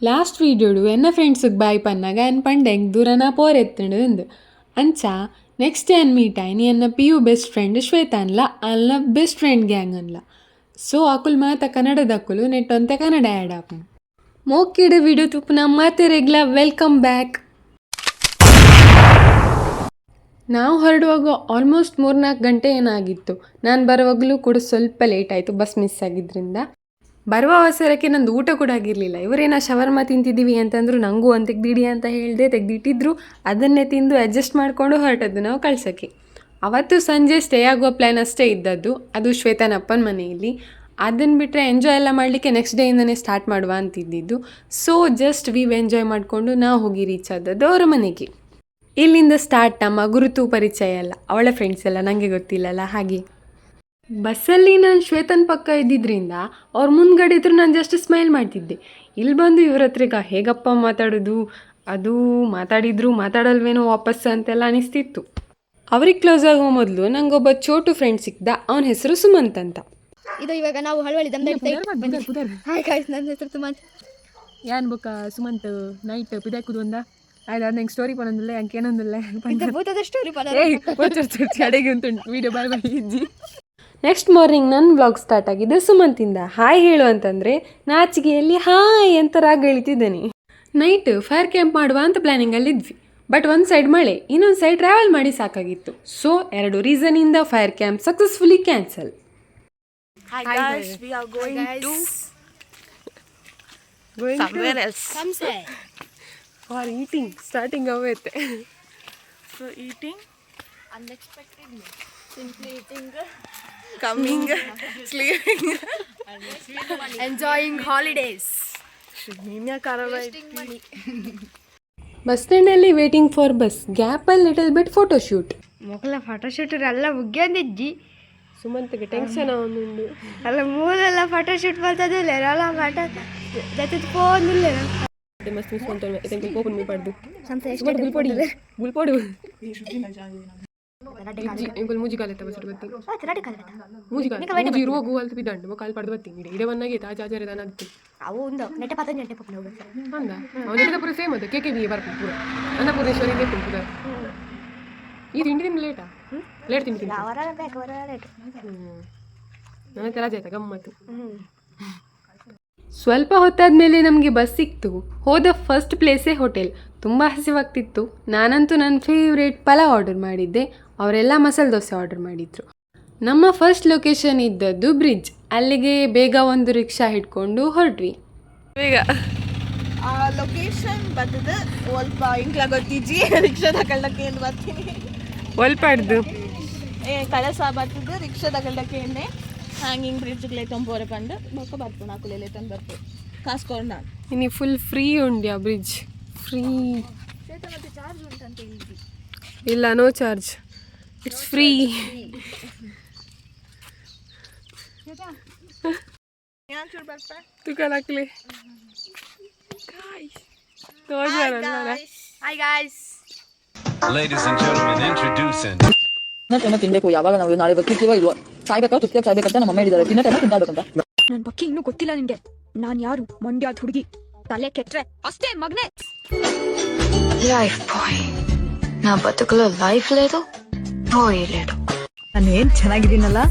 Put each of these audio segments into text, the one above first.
Last വീഡിയോಡು എന്നെ ഫ്രണ്ട്സിಗೆ ಬಾಯ್ ಪನ್ನಾಗ N ಪಂಡೆಂಗ್ ದೂರನ ಪೋರೆತ್ತಂಡು ಅಂದು ಅಂಚ ನೆಕ್ಸ್ಟ್ ಏನು ಮೀಟ್ ಆಯ್ನಿ ಎನ್ನ P U best friend Shweta ಅನ್ಲ ಅಲ್ಲ ಬೆಸ್ಟ್ ಫ್ರೆಂಡ್ ಗ್ಯಾಂಗ್ ಅನ್ಲ ಸೊ ಅಕುಲ್ ಮಾತ ಕನ್ನಡದಕ್ಕುಲು ನೆಟ್ಟೊಂತೆ ಕನ್ನಡ ಆ್ಯಡ್ ಆಪು ಮೋಕಿಡು ವಿಡಿಯೋ ತುಪ್ಪುನ ಮತ್ತೆ ರೆಗ್ಲ ವೆಲ್ಕಮ್ ಬ್ಯಾಕ್. ನಾವು ಹೊರಡುವಾಗ ಆಲ್ಮೋಸ್ಟ್ 3-4 ಗಂಟೆ ಏನಾಗಿತ್ತು. ನಾನು ಬರುವಾಗಲೂ ಕೂಡ ಸ್ವಲ್ಪ ಲೇಟ್ ಆಯಿತು ಬಸ್ ಮಿಸ್ ಆಗಿದ್ದರಿಂದ. ಬರುವ ಅವಸರಕ್ಕೆ ನಂದು ಊಟ ಕೂಡ ಆಗಿರಲಿಲ್ಲ. ಇವರೇನೋ ಶವರ್ಮ ತಿಂತಿದ್ದೀವಿ ಅಂತಂದ್ರು, ನನಗೂ ಒಂದು ತೆಗ್ದಿಡಿ ಅಂತ ಹೇಳಿದೆ, ತೆಗ್ದಿಟ್ಟಿದ್ರು. ಅದನ್ನೇ ತಿಂದು ಅಡ್ಜಸ್ಟ್ ಮಾಡಿಕೊಂಡು ಹೊರಟದ್ದು ನಾವು ಕಳ್ಸೋಕ್ಕೆ. ಅವತ್ತು ಸಂಜೆ ಸ್ಟೇ ಆಗುವ ಪ್ಲ್ಯಾನ್ ಅಷ್ಟೇ ಇದ್ದದ್ದು, ಅದು ಶ್ವೇತನಪ್ಪನ ಮನೆಯಲ್ಲಿ. ಅದನ್ನು ಬಿಟ್ಟರೆ ಎಂಜಾಯ್ ಎಲ್ಲ ಮಾಡಲಿಕ್ಕೆ ನೆಕ್ಸ್ಟ್ ಡೇಯಿಂದನೇ ಸ್ಟಾರ್ಟ್ ಮಾಡುವ ಅಂತಿದ್ದಿದ್ದು. ಸೊ ಜಸ್ಟ್ ವೀವ್ ಎಂಜಾಯ್ ಮಾಡಿಕೊಂಡು ನಾವು ಹೋಗಿ ರೀಚ್ ಆದದ್ದು ಅವರ ಮನೆಗೆ. ಇಲ್ಲಿಂದ ಸ್ಟಾರ್ಟ್ ನಮ್ಮ ಗುರುತು ಪರಿಚಯ ಎಲ್ಲ, ಅವಳ ಫ್ರೆಂಡ್ಸ್ ಎಲ್ಲ ನನಗೆ ಗೊತ್ತಿಲ್ಲಲ್ಲ. ಹಾಗೆ ಬಸ್ಸಲ್ಲಿ ನಾನು ಶ್ವೇತನ್ ಪಕ್ಕ ಇದ್ದಿದ್ದರಿಂದ ಅವ್ರ ಮುಂದ್ಗಡೆ ಇದ್ರು ನಾನು ಜಸ್ಟ್ ಸ್ಮೈಲ್ ಮಾಡ್ತಿದ್ದೆ. ಇಲ್ಲಿ ಬಂದು ಇವ್ರ ಹತ್ರಿಗ ಹೇಗಪ್ಪ ಮಾತಾಡೋದು, ಅದು ಮಾತಾಡಿದ್ರು ಮಾತಾಡಲ್ವೇನೋ ವಾಪಸ್ ಅಂತೆಲ್ಲ ಅನಿಸ್ತಿತ್ತು. ಅವ್ರಿಗೆ ಕ್ಲೋಸ್ ಆಗೋ ಮೊದಲು ನಂಗೊಬ್ಬ ಚೋಟು ಫ್ರೆಂಡ್ ಸಿಕ್ದ, ಅವನ ಹೆಸರು ಸುಮಂತ್ ಅಂತ. ಇದು ಇವಾಗ ನಾವು ಹಳವಳ್ಳಿ ನನ್ನ ಹೆಸರು ಸುಮಂತ್. ಯಾನ್ ಬೊಕ್ಕ ಸುಮಂತ್ ನೈಟ್ ಪಿದಾಕುದು ಒಂದ ಆಯ್ತು ನಂಗೆ ಸ್ಟೋರಿ ಪನ್ನೊಂದಿಲ್ಲ ಯಾಕೆ ಏನೊಂದಿಲ್ಲ ಸ್ಟೋರಿ ಅಡೆಗೆ ಉಂಟು ವೀಡಿಯೋ ಬಾಯ್ ಬಾಯ್ ಇಜ್ಜಿ. ನೆಕ್ಸ್ಟ್ ಮಾರ್ನಿಂಗ್ ನನ್ನ ವ್ಲಾಗ್ ಸ್ಟಾರ್ಟ್ ಆಗಿದೆ ಸುಮಂತಿಂದ. ಹಾಯ್ ಹೇಳು ಅಂತಂದರೆ ನಾಚಿಗೆಯಲ್ಲಿ ಹಾಯ್ ಅಂತ ರಾಗ ಹೇಳ್ತಿದ್ದೇನೆ. ನೈಟ್ ಫೈರ್ ಕ್ಯಾಂಪ್ ಮಾಡುವ ಅಂತ ಪ್ಲ್ಯಾನಿಂಗಲ್ಲಿದ್ವಿ. ಬಟ್ ಒಂದು ಸೈಡ್ ಮಳೆ, ಇನ್ನೊಂದು ಸೈಡ್ ಟ್ರಾವೆಲ್ ಮಾಡಿ ಸಾಕಾಗಿತ್ತು. ಸೊ 2 ರೀಸನಿಂದ fire camp successfully cancel. Hi guys, we are going somewhere else. Come say. For eating, starting with. So eating, Unexpected. Simply eating. coming, sleeping. Enjoying holidays. Ninya Karavai. Wasting money. Bus ಸ್ಟ್ಯಾಂಡಲ್ಲಿ waiting for bus, ಗ್ಯಾಪಲ್ಲಿ little bit photoshoot. ಮೊಕಲ photoshoot ಎಲ್ಲ ಉಗ್ಗಂದಿಜ್ಜಿ ಸುಮಂತ್ಗೆ tension ಅವನುಂಡು ಅಲ್ಲ ಮೂಲೆಲ್ಲ photoshoot ಬರ್ತದಿಲ್ಲ ಎಲ್ಲ photo ಜೊತೆ ಫೋನಿಲ್ಲ ಮಸ್ತ್ ಮಿಸ್ಕೊಂತೇವೆ ಇದಕ್ಕೆ ಕೋಪನ್ ಮೀ ಪಡ್ದು ಸಂತ ಗುಲ್ಪೊಡಿ ಗುಲ್ಪೊಡು ಎಂಕಲ್ ಮೂಜಿ ಕಾಲ ಬಸ್ ಬತ್ತಿ ಮೂಜಿ ಕಾಲ ಮೂಜಿ ರೋಗು ಅಲ್ತ ಬಿದ್ದಂಡು ಕಾಲ್ ಪಡ್ದು ಬತ್ತಿ ಇಡೆ ಬನ್ನಾಗೆ ತಾಜಾಜಾರೆ ದಾನ ಅತ್ತು ಅವು ಒಂದು ನೆಟ್ಟ 15 ಗಂಟೆ ಪಪ್ಪನ ಹೋಗುತ್ತೆ ಅಂದ ಅವನಿಗೆ ಪೂರ ಸೇಮ್ ಅದು ಕೆಕೆ ಬಿ ಬರ್ಕು ಪೂರ ಅನ್ನಪೂರ್ಣೇಶ್ವರಿ ಇದೆ ಪೂರ ಈ ತಿಂಡಿ ತಿಂದು ಲೇಟಾ ಲೇಟ್ ತಿಂತೀನಿ ಅವರ ಬೇಕು ಅವರ ಲೇಟ್ ನನ್ನ ತರಾಜ್ ಆಯ್ತಾ ಗಮ್ಮತ್ತು. ಸ್ವಲ್ಪ ಹೊತ್ತಾದ್ಮೇಲೆ ನಮಗೆ ಬಸ್ ಸಿಕ್ತು. ಹೋದ ಫಸ್ಟ್ ಪ್ಲೇಸೇ ಹೋಟೆಲ್. ತುಂಬ ಹಸಿವಾಗ್ತಿತ್ತು. ನಾನಂತೂ ನನ್ನ ಫೇವ್ರೇಟ್ ಪಲಾವ್ ಆರ್ಡರ್ ಮಾಡಿದ್ದೆ, ಅವರೆಲ್ಲ ಮಸಾಲೆ ದೋಸೆ ಆರ್ಡರ್ ಮಾಡಿದರು. ನಮ್ಮ ಫಸ್ಟ್ ಲೊಕೇಶನ್ ಇದ್ದದ್ದು ಬ್ರಿಡ್ಜ್. ಅಲ್ಲಿಗೆ ಬೇಗ ಒಂದು ರಿಕ್ಷಾ ಹಿಡ್ಕೊಂಡು ಹೊರಟ್ವಿ. ಬೇಗ ಲೊಕೇಶನ್ ಬರ್ತದೆ ಸ್ವಲ್ಪ ಇಂಕ್ಲ ಗೊತ್ತಿಜ್ಜಿ ರಿಕ್ಷಾ ತಗೊಳ್ಳಕ್ಕೆ ಏನು ಬರ್ತೀನಿ ಒಲ್ಪಾಡ್ದು ಕಳಸ ಬರ್ತದೆ ರಿಕ್ಷಾ ತಗೊಳ್ಳಕ್ಕೆ ಎಣ್ಣೆ ಹ್ಯಾಂಗಿಂಗ್ ಬ್ರಿಡ್ಜ್ಗೆ ತೊಂಬೋರೆ ಪಂಡು ಬೊಕ್ಕ ಬರ್ಪುಣ್ ಹಾಕುಲೆಲ್ಲ ತಂದು ಬರ್ಪು ಕಾಸ್ಕೊಂಡು ನಾನು ಇನ್ನು ಫುಲ್ ಫ್ರೀ ಉಂಡ್ಯಾ ಬ್ರಿಡ್ಜ್ ಫ್ರೀ ಮತ್ತೆ ಚಾರ್ಜ್ ಉಂಟಂತ ಹೇಳಿದ್ವಿ. ಇಲ್ಲ ನೋ ಚಾರ್ಜ್, ಇಟ್ಸ್ ಫ್ರೀ. ತುಕಲಾಕ್ಲಿ Hi guys. Ladies and gentlemen, introducing. ತಿನ್ನ ತಿನ್ಬೇಕು. ಯಾವಾಗ ನಾವು ನಾಳೆ ಬರ್ತಿರ್ತೀವೋ ಇಲ್ವೋ, ಸಾಯ್ಬೇಕಾ ತುಪ್ಪ ಸಾಯ್ಬೇಕಂತ ನಮ್ಮ ಅಮ್ಮ ಹೇಳಿದ್ದಾರೆ. ತಿನ್ನ ತಿಂತಾಬೇಕಂತ. ನನ್ ಬಗ್ಗೆ ಇನ್ನೂ ಗೊತ್ತಿಲ್ಲ ನಿನ್ಗೆ. ನಾನ್ ಯಾರು? ಮಂಡ್ಯದ ಹುಡುಗಿ. ತಲೆ ಕೆಟ್ರೆ ಅಷ್ಟೇ ಮಗ್ನೆ. లైఫ్ బాయ్, నా బతుకులో లైఫ్ లేదు, బాయ్ లేదు. ನಾನು ಏನ್ ಚೆನ್ನಾಗಿದ್ದೀನಲ್ಲ,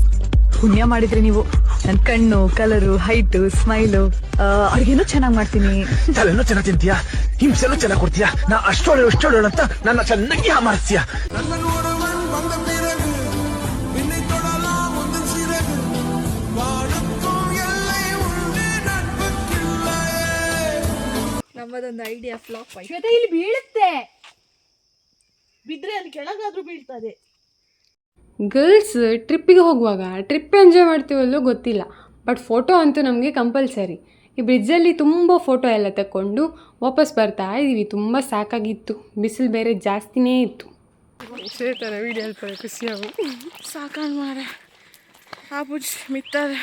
ಪುಣ್ಯ ಮಾಡಿದ್ರಿ ನೀವು. ನನ್ ಕಣ್ಣು, ಕಲರು, ಹೈಟು, ಸ್ಮೈಲು, ಅಡುಗೆನೂ ಚೆನ್ನಾಗಿ ಮಾಡ್ತೀನಿ. ತಲೆನೂ ಚೆನ್ನಾಗಿ ತಿಂತೀಯಾ, ಹಿಂಸೆನೂ ಚೆನ್ನಾಗಿ ಕೊಡ್ತೀಯಾ. ನಾ ಅಷ್ಟೊಳ್ಳೆ ಅಂತ ನನ್ನ ಚೆನ್ನಾಗಿ ಮಾಡಿಸ್ತೀಯ. ನಮ್ಮದೊಂದು ಐಡಿಯಾ ಫ್ಲಾಪ್ ಆಯ್ತು. ಇಲ್ಲಿ ಬೀಳುತ್ತೆ, ಬಿದ್ರೆ ಅಲ್ಲಿ ಕೆಳಗಾದ್ರೂ ಬೀಳ್ತದೆ. ಗರ್ಲ್ಸ್ ಟ್ರಿಪ್ಪಿಗೆ ಹೋಗುವಾಗ ಟ್ರಿಪ್ ಎಂಜಾಯ್ ಮಾಡ್ತೀವಲ್ಲೋ ಗೊತ್ತಿಲ್ಲ, ಬಟ್ ಫೋಟೋ ಅಂತೂ ನಮಗೆ ಕಂಪಲ್ಸರಿ. ಈ ಬ್ರಿಡ್ಜಲ್ಲಿ ತುಂಬ ಫೋಟೋ ಎಲ್ಲ ತಗೊಂಡು ವಾಪಸ್ ಬರ್ತಾ ಇದ್ದೀವಿ. ತುಂಬ ಸಾಕಾಗಿತ್ತು, ಬಿಸಿಲು ಬೇರೆ ಜಾಸ್ತಿನೇ ಇತ್ತು. ಇಷ್ಟೇ ಥರ ವೀಡಿಯೋ ಹೇಳ್ತಾರೆ ಖುಷಿಯಾಗು ಸಾಕಾಗಿ ಮಾರ ಆಪುಜ್ ಮಿತ್ತಾರೆ.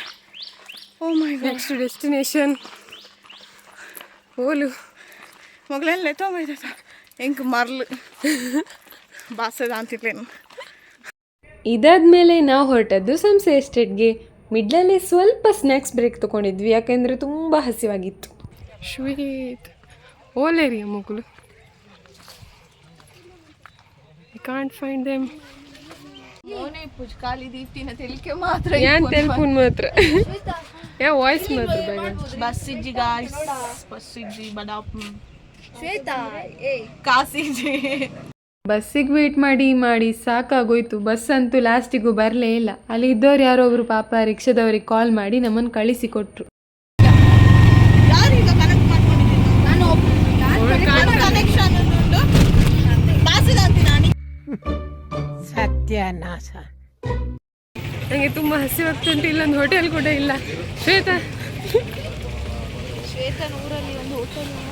ಓ ಮೈ ಗಾಡ್, ನೆಕ್ಸ್ಟ್ ಡೆಸ್ಟಿನೇಷನ್ ಓಲು ಮಗಳೆಲ್ಲ ಎತ್ತೋಯ್ತ ಹೆಂಗ್ ಮರ್ಲು ಬಾಸದ ಅಂತಿರ್ಲೇನು. ಇದಾದ್ಮೇಲೆ ನಾವು ಹೊರಟದ್ದು ಸಂಸೆ ಎಸ್ಟೇಟ್ಗೆ. ಮಿಡ್ಲಲ್ಲಿ ಸ್ವಲ್ಪ ಸ್ನ್ಯಾಕ್ಸ್ ಬ್ರೇಕ್ ತೊಗೊಂಡಿದ್ವಿ, ಯಾಕೆಂದರೆ ತುಂಬ ಹಸಿವಾಗಿತ್ತು. ಶ್ವೇತ್ ಓಲೇರಿಯ ಮಕ್ಕಳು. I can't find them. ಖಾಲಿ ದೀಪ್ತಿನ ತೆಲಿಕೆ ಮಾತ್ರ ಏನ್ ತೆಲ್ಪುನ್ ಮಾತ್ರ ಯಾ ವಾಯ್ಸ್ ಮಾತ್ರ ಬೇಗ. ಬಸ್ ಇಜ್ಜಿ ಗಾಯ್ಸ್, ಬಸ್ ಇಜ್ಜಿ ಬಡಾಪ್ ಕಾಸಿಜ್ಜಿ. ಬಸ್ಸಿಗೆ ವೇಟ್ ಮಾಡಿ ಮಾಡಿ ಸಾಕಾಗೋಯ್ತು. ಬಸ್ ಅಂತೂ ಲಾಸ್ಟಿಗೂ ಬರಲೇ ಇಲ್ಲ. ಅಲ್ಲಿ ಇದ್ದವ್ರು ಯಾರೋ ಒಬ್ರು ಪಾಪ ರಿಕ್ಷಾದವ್ರಿಗೆ ಕಾಲ್ ಮಾಡಿ ನಮ್ಮನ್ನು ಕಳಿಸಿಕೊಟ್ರು. ಯಾರೀಗ ಕನೆಕ್ಟ್ ಮಾಡ್ಕೊಂಡಿದ್ದೀನಿ ನಾನು ಕನೆಕ್ಷನ್ ಉಂಟು ಕಾಸಿಲ್ಲ ಅಂತೀನಿ ನಾನು. ಸತ್ಯನಾಶ. ನನಗೆ ತುಂಬ ಹಸಿವಾಗ್ತುಂಟು. ಇಲ್ಲೊಂದು ಹೋಟೆಲ್ ಕೂಡ ಇಲ್ಲ. ಶ್ವೇತಾ ಊರಲ್ಲಿ ಒಂದು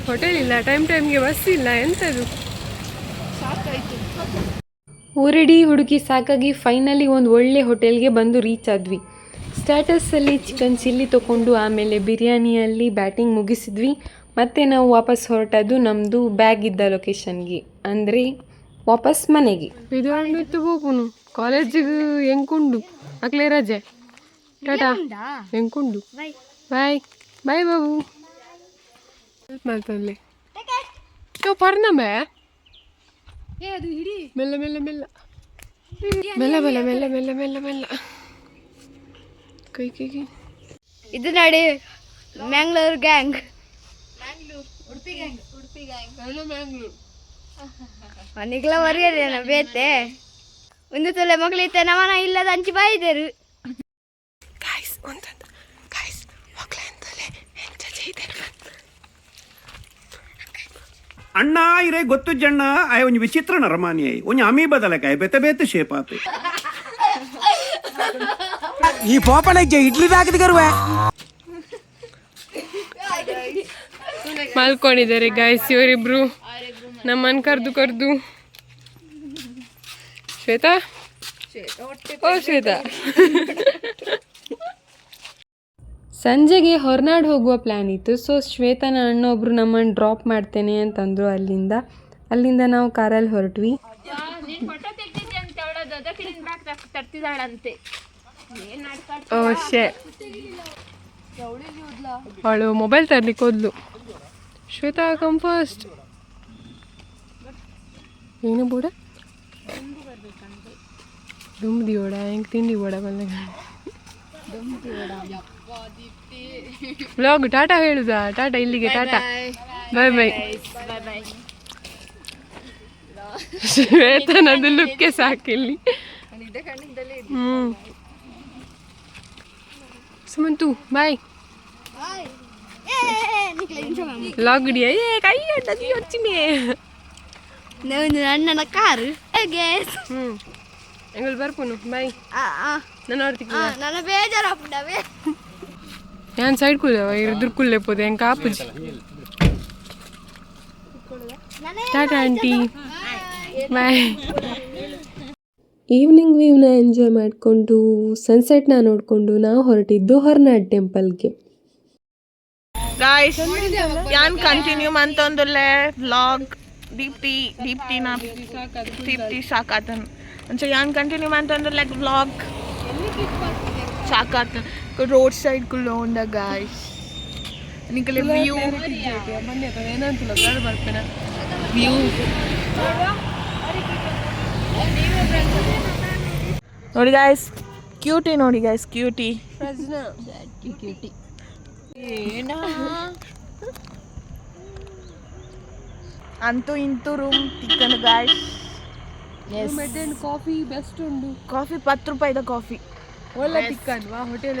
ಹೋಟೆಲ್ ಇಲ್ಲ, ಟೈಮ್ಗೆ ಬಸ್ ಇಲ್ಲ, ಎಂಥದ್ದು ಊರಡಿ ಹುಡುಕಿ ಸಾಕಾಗಿ ಫೈನಲಿ ಒಂದು ಒಳ್ಳೆ ಹೋಟೆಲ್ಗೆ ಬಂದು ರೀಚ್ ಆದ್ವಿ. ಸ್ಟಾರ್ಟರ್ಸಲ್ಲಿ ಚಿಕನ್ ಚಿಲ್ಲಿ ತೊಗೊಂಡು ಆಮೇಲೆ ಬಿರಿಯಾನಿಯಲ್ಲಿ ಬ್ಯಾಟಿಂಗ್ ಮುಗಿಸಿದ್ವಿ. ಮತ್ತು ನಾವು ವಾಪಸ್ ಹೊರಟದ್ದು ನಮ್ಮದು ಬ್ಯಾಗ್ ಇದ್ದ ಲೊಕೇಶನ್ಗೆ, ಅಂದರೆ ವಾಪಸ್ ಮನೆಗೆ. ಇದು ಹೋಗುನು ಕಾಲೇಜಿಗೆ ಎಂಕುಂಡು ಅಕ್ಲೇ ರಜೆ. ಟಾಟಾ ಎಂಕುಂಡು. ಬಾಯ್ ಬಾಯ್ ಬಾಬು. ಮಾಡ್ತಲ್ಲಿ ಪರ್ನಮೆ ಮೆಲ್ಲ ಮೆಲ್ಲ ಮೆಲ್ಲ ಮೆಲ್ಲ ಮೆಲ್ಲ ಮೆಲ್ಲ ಮೆಲ್ಲ ಮೆಲ್ಲ ಮೆಲ್ಲ ಕೈ ಕೈಗೆ. ಇದು ನೋಡಿ ಮ್ಯಾಂಗ್ಳೂರ್ ಗ್ಯಾಂಗ್. ಮನೆಗೆಲ್ಲ ಬರೆಯದೇನ ಬೇತೆ ಒಂದು ತೊಲೆ ಮಗಳಿತ್ತೆ ನಮ್ಮನ ಇಲ್ಲದ ಹಂಚಿ ಬಾಯಿದರು. ಅಣ್ಣ ಇರೇ ಗೊತ್ತು ಜಣ್ಣ ಆಯ ಒಂಜಿ ವಿಚಿತ್ರ ನರಮಾನಿ ಆಯ್ ಒಂಜಿ ಅಮೀ ಬದಲಕಾಯ ಬೇತೆ ಬೇತೆ ಶೇಪ್ ಆತು. ಈ ಪೋಪನ ಇಡ್ಲಿ ಬ್ಯಾಗದ ಗರುವೆ ಮಲ್ಕೊಂಡಿದ್ದಾರೆ ಗಾಯ್ಸ್ ಇವರಿಬ್ರು ನಮ್ಮನ್ನು ಕರೆದು. ಶ್ವೇತಾ ಓ ಶ್ವೇತಾ. ಸಂಜೆಗೆ ಹೊರನಾಡು ಹೋಗುವ ಪ್ಲ್ಯಾನ್ ಇತ್ತು. ಸೊ ಶ್ವೇತನ ಅಣ್ಣ ಒಬ್ರು ನಮ್ಮನ್ನು ಡ್ರಾಪ್ ಮಾಡ್ತೇನೆ ಅಂತಂದರು. ಅಲ್ಲಿಂದ ನಾವು ಕಾರಲ್ಲಿ ಹೊರಟ್ವಿ. ಓ ಶೇ, ಅವಳು ಮೊಬೈಲ್ ತರ್ಲಿಕ್ಕೆ ಹೋದ್ಲು. Shweta come first. ಏನು ಬೋಡ ದುಮ್ದಿ ಓಡ ಹೆಂಗೆ ತಿಂಡಿ ಓಡ ಬಂದ ವ್ಲಾಗ್ ಟಾಟಾ ಹೇಳುದಾ? ಟಾಟಾ ಇಲ್ಲಿಗೆ ಟಾಟಾ ಬಾಯ್ ಬಾಯ್. ಶ್ವೇತನದು ಲುಕ್ಕೆ ಸಾಕಿಲ್ಲಿ. ಸುಮಂತು ಬಾಯ್. ವ್ಲಾಗ್ ಹಿಡಿಯ ಕೈ ಅಡ್ಡದಿ ಹೊಚ್ಚಿಮೆ ಅಣ್ಣನ ಕಾರು ಎಂಗಲ್ ಬರ್ಪುನು ಬಾಯ್. ನಾನು ನೋಡ್ತಿಕ್ಕ ನನ್ನ ಬೇಜಾರಾಗ್ಬಿಟ್ಟವೆ. ഞാൻ സൈഡ് കുല്ലേ എതിർക്കുള്ളേ പോതെ ഞാൻ കാപ്പുജി. Tata aunty bye. ಈವ್ನಿಂಗ್ ವ್ಯೂನ ಎಂಜಾಯ್ ಮಾಡಿಕೊಂಡು ಸನ್ಸೆಟ್ನ ನೋಡಿಕೊಂಡು ನಾವು ಹೊರಟಿದ್ದು ಹೊರನಾಡು ಟೆಂಪಲ್ಗೆ. ಗಾಯ್ಸ್ ಯಾನ್ ಕಂಟಿನ್ಯೂ ಮಂತೊಂದುಲ್ಲೆ ವ್ಲಾಗ್ ದೀಪ್ತಿ ಸಾಕಾತನ್ ಅಂಚೆ ಯಾನ್ ಕಂಟಿನ್ಯೂ ಮಂತೊಂದುಲ್ಲೆ ವ್ಲಾಗ್ ಸಾಕಾತ. ರೋಡ್ ಸೈಡ್ ಕುಲ್ಲ ಉಂಡ ಗಾಯ್ಸ್ ನಿಕಲೆ ವ್ಯೂ ವ್ಯೂ ನೋಡಿ ಗಾಯ್ಸ್ ಕ್ಯೂಟಿ ನೋಡಿ ಗಾಯ್ಸ್ ಕ್ಯೂಟಿ ಏನಾ ಅಂತೂ ಇಂತೂ ರೂಮ್ ತಿಕ್ಕನು ಗಾಯ್ಸ್. ಕಾಫಿ ಬೆಸ್ಟ್ ಉಂಡು. ಕಾಫಿ 10 ರೂಪಾಯಿದ ಕಾಫಿ ಒಳ್ಳೆ ತಿಕ್ಕನ್ ವಾ ಹೋಟೆಲ್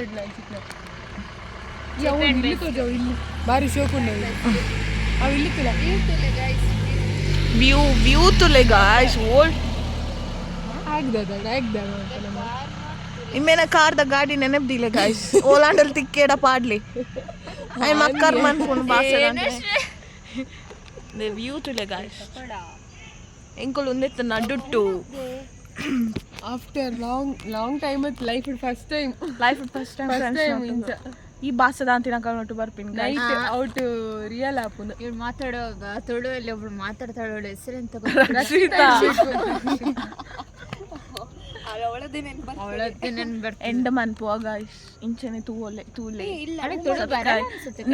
ಇಲ್ಲಿ ತೋಜವು ಇಲ್ಲಿ ಬಾರಿ ಶೋಕುಂಡೆ ಅವು ಇಲ್ಲಿ ತುಲ ವ್ಯೂ ತುಲೆ ಗಾಯ್ಸ್ ಓಲ್ಡ್ ಆಗ್ದದ ಇಮ್ಮೇನ ಕಾರ್ದ ಗಾಡಿ ನೆನಪ್ದಿಲ್ಲ ಗಾಯ್ಸ್ ಓಲಾಂಡಲ್ಲಿ ತಿಕ್ಕೇಡ ಪಾಡ್ಲಿ ಐ ಮಕ್ಕರ್ ಮನ್ಕೊಂಡು ಬಾಸದ ವ್ಯೂ ತುಲೆ ಗಾಯ್ಸ್ ಎಂಕುಲು ಉಂದೆತ್ತ ನಡುಟ್ಟು ಆಫ್ಟರ್ ಲಾಂಗ್ ಟೈಮ್ ಅತ್ ಲೈಫ್ ಫಸ್ಟ್ ಟೈಮ್ ಈ ಬಾಸದ ಅಂತಿನ ಕರ್ನೊಟ್ಟು ಬರ್ತೀನಿ ನೈಟ್ ಔಟ್ ರಿಯಲ್ ಆಪುನ ಇವ್ರು ಮಾತಾಡುವಾಗ ತೊಳುವಲ್ಲಿ ಒಬ್ರು ಮಾತಾಡ್ತಾಳೋಳು ಹೆಸರೆಂತ ರಶ್ಮಿತಾ ಎಂಡ್ ಮನ್ಪುವ ಗಾಯ್ಸ್ ಇಂಚನೆ ತೂಲೆ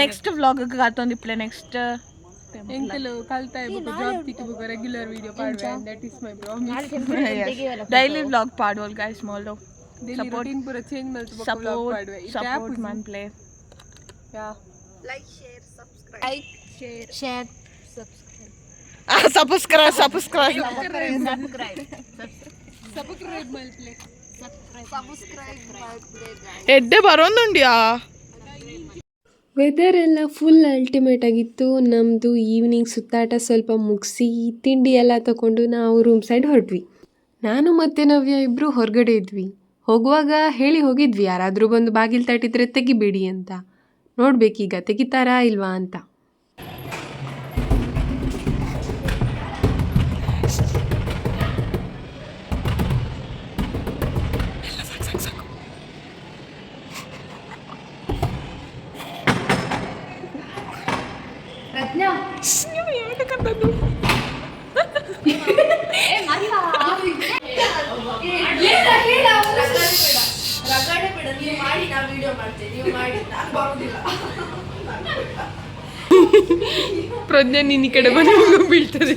ನೆಕ್ಸ್ಟ್ ವ್ಲಾಗ್ ಕಾತೊಂದಿಪ್ಲೆ ನೆಕ್ಸ್ಟ್ ಎಂಕಲು ಕಲ್ತಾ ಇರ್ಬೇಕು ಜಾಬ್ ತಿಕ್ಕಬೇಕು ರೆಗ್ಯುಲರ್ ವಿಡಿಯೋ ಪಾಡ್ವೆ that is my promise daily vlog ಪಾಡುವಲ್ ಗಾಯ್ಸ್ ಮೋಲ್ಡು ಡೈಲಿ ರೂಟೀನ್ ಪೂರ ಚೇಂಜ್ ಮಾಡ್ಬೇಕು ವ್ಲಾಗ್ ಪಾಡ್ವೆ ಸಪೋರ್ಟ್ ಮನ್ಪ್ಲೆ ಯಾ ಸಬ್ಸ್ಕ್ರೈಬ್ ಮಲ್ಪ್ಲೆ ಎಡ್ಡೆ ಬರೋಂದುಂಡ್ಯಾ ವೆದರ್ ಎಲ್ಲ ಫುಲ್ ಅಲ್ಟಿಮೇಟ್ ಆಗಿತ್ತು. ನಮ್ಮದು ಈವ್ನಿಂಗ್ ಸುತ್ತಾಟ ಸ್ವಲ್ಪ ಮುಗಿಸಿ ತಿಂಡಿ ಎಲ್ಲ ತಗೊಂಡು ನಾವು ರೂಮ್ ಸೈಡ್ ಹೊರಟ್ವಿ. ನಾನು ಮತ್ತು ನವ್ಯ ಇಬ್ಬರು ಹೊರಗಡೆ ಇದ್ವಿ. ಹೋಗುವಾಗ ಹೇಳಿ ಹೋಗಿದ್ವಿ ಯಾರಾದರೂ ಬಂದು ಬಾಗಿಲು ತಟ್ಟಿದ್ರೆ ತೆಗಿಬೇಡಿ ಅಂತ. ನೋಡ್ಬೇಕೀಗ ತೆಗಿತಾರಾ ಇಲ್ವಾ ಅಂತ. ಪ್ರಜ್ಞಾ ನೀನ್ ಈ ಕಡೆ ಬಂದು ಬೀಳ್ತದೆ.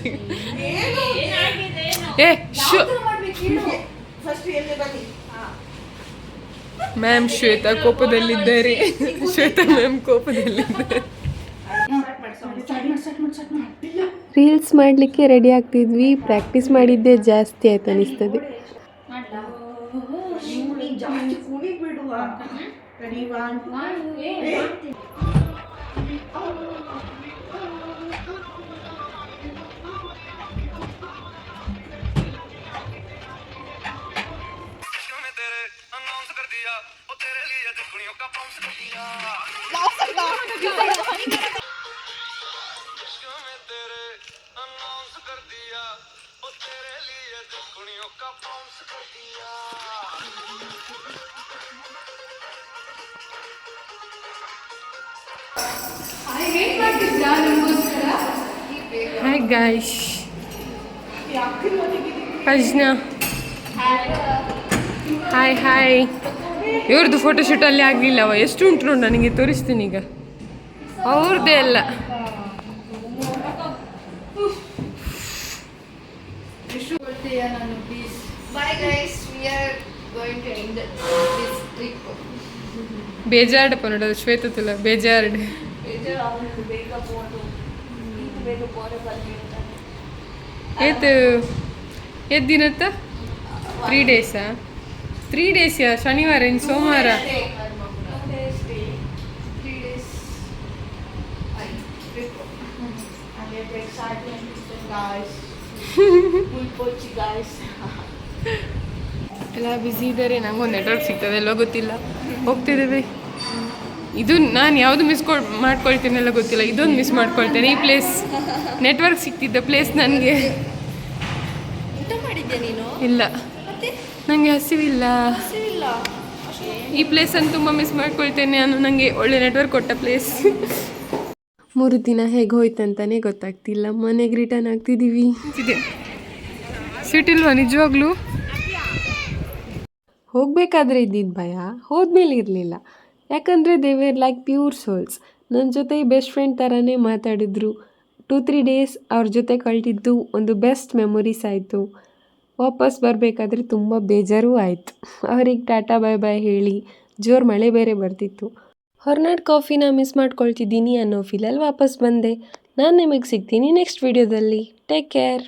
ಮ್ಯಾಮ್ ಶ್ವೇತಾ ಕೋಪದಲ್ಲಿದ್ದಾರೆ. ಶ್ವೇತಾ ಮ್ಯಾಮ್ ಕೋಪದಲ್ಲಿದ್ದಾರೆ. ರೀಲ್ಸ್ ಮಾಡಲಿಕ್ಕೆ ರೆಡಿ ಆಗ್ತಿದ್ವಿ. ಪ್ರಾಕ್ಟೀಸ್ ಮಾಡಿದ್ದೆ ಜಾಸ್ತಿ ಆಯ್ತು ಅನಿಸ್ತದೆ. ಹಾಯ್ ಗಾಯ್ಸ್, ಅಜ್ನಾ ಹಾಯ್ ಹಾಯ್. ಇವ್ರದ್ದು ಫೋಟೋಶೂಟಲ್ಲಿ ಆಗಲಿಲ್ಲವ. ಎಷ್ಟು ಉಂಟು ನೋಡಿ, ನನಗೆ ತೋರಿಸ್ತೀನಿ ಈಗ. ಅವ್ರದ್ದೇ ಎಲ್ಲ. ಬೇಜಾರ್ಡಪ್ಪ ನೋಡೋದು ಶ್ವೇತ ತುಲ ಬೇಜಾರ್ಡ್. ಎದ್ದು ದಿನತ್ತ 3 ಡೇಸಾ? 3 ಡೇಸ್ ಯಾ? ಶನಿವಾರ ಇನ್ನು ಸೋಮವಾರ. ಎಲ್ಲ ಬ್ಯುಸಿ ಇದ್ದಾರೆ. ನಂಗೊಂದು ನೆಟ್ವರ್ಕ್ ಸಿಗ್ತದೆ ಎಲ್ಲೋ ಗೊತ್ತಿಲ್ಲ. ಹೋಗ್ತಿದ್ದೇವೆ. ಇದು ನಾನು ಯಾವುದು ಮಾಡ್ಕೊಳ್ತೇನೆಲ್ಲ ಗೊತ್ತಿಲ್ಲ. ಇದೊಂದು ಮಿಸ್ ಮಾಡ್ಕೊಳ್ತೇನೆ. ಈ ಪ್ಲೇಸ್ ನೆಟ್ವರ್ಕ್ ಸಿಗ್ತಿದ್ದ ಪ್ಲೇಸ್ ನನಗೆ ಇಲ್ಲ. ನನಗೆ ಹಸಿವಿಲ್ಲ. ಈ ಪ್ಲೇಸನ್ನು ತುಂಬ ಮಿಸ್ ಮಾಡ್ಕೊಳ್ತೇನೆ ನಾನು. ನನಗೆ ಒಳ್ಳೆ ನೆಟ್ವರ್ಕ್ ಕೊಟ್ಟ ಪ್ಲೇಸ್. 3 ದಿನ ಹೇಗೆ ಹೋಯ್ತಂತಾನೆ ಗೊತ್ತಾಗ್ತಿಲ್ಲ. ಮನೆಗೆ ರಿಟರ್ನ್ ಆಗ್ತಿದ್ದೀವಿ. ಸಿಟಿಲ್ವಾ ನಿಜವಾಗ್ಲೂ? ಹೋಗಬೇಕಾದ್ರೆ ಇದ್ದಿದ್ದು ಭಯ, ಹೋದ್ಮೇಲೆ ಇರಲಿಲ್ಲ. ಯಾಕಂದರೆ they were like pure souls. ನನ್ನ ಜೊತೆ ಬೆಸ್ಟ್ ಫ್ರೆಂಡ್ ಥರನೇ ಮಾತಾಡಿದ್ರು. 2-3 ಡೇಸ್ ಅವ್ರ ಜೊತೆ ಕಳೆದಿದ್ದು ಒಂದು ಬೆಸ್ಟ್ ಮೆಮೊರೀಸ್ ಆಯಿತು. ವಾಪಸ್ ಬರಬೇಕಾದ್ರೆ ತುಂಬ ಬೇಜಾರೂ ಆಯಿತು. ಅವ್ರಿಗೆ ಟಾಟಾ ಬಾಯ್ ಬಾಯ್ ಹೇಳಿ ಜೋರು ಮಳೆ ಬೇರೆ ಬರ್ತಿತ್ತು. ಹೊರನಾಡು ಕಾಫಿನ ಮಿಸ್ ಮಾಡ್ಕೊಳ್ತಿದ್ದೀನಿ ಅನ್ನೋ ಫೀಲಲ್ಲಿ ವಾಪಸ್ ಬಂದೆ. ನಾನು ನಿಮಗೆ ಸಿಗ್ತೀನಿ ನೆಕ್ಸ್ಟ್ ವಿಡಿಯೋದಲ್ಲಿ. Take care.